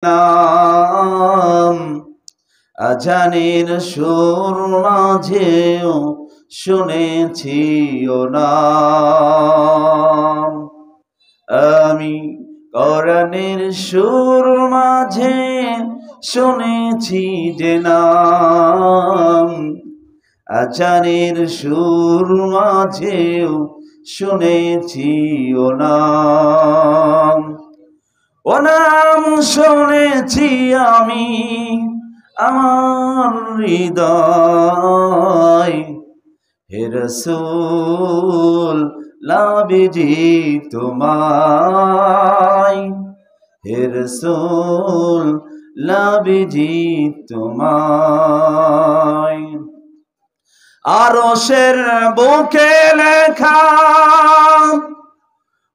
নাম আজানের সুর মাঝেও শুনেছি ও নাম। আমি কোরআনের সুর মাঝে শুনেছি যে নাম, আজানের সুর মাঝেও শুনেছি ও নাম। ও নাম শুনেছি আমি আমার হৃদয়, হে রাসূল লাবিজি তোমায়, হে রাসূল লাবিজি তোমায়। আরশের বুকে লেখা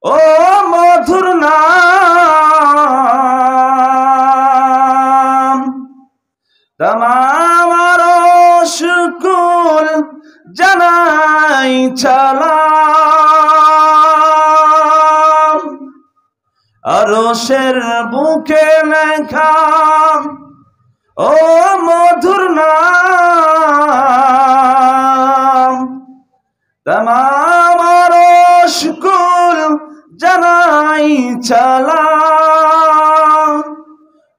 ও মধুর নাম, তামাম আরশ কুল জানাই সালাম। আরশের বুকে লেখা ও মধুর নাম, তামাম আরশ কুল জানাই সালাম।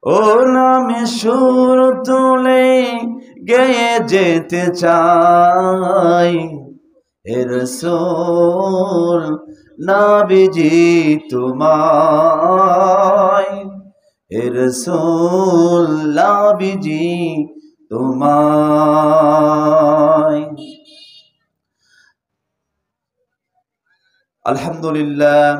ও নামে সুর তুলে গেয়ে যেতে চাই, হে রাসূল নবীজি তোমায়, হে রাসূল নবীজি তোমায়। আলহামদুলিল্লাহ।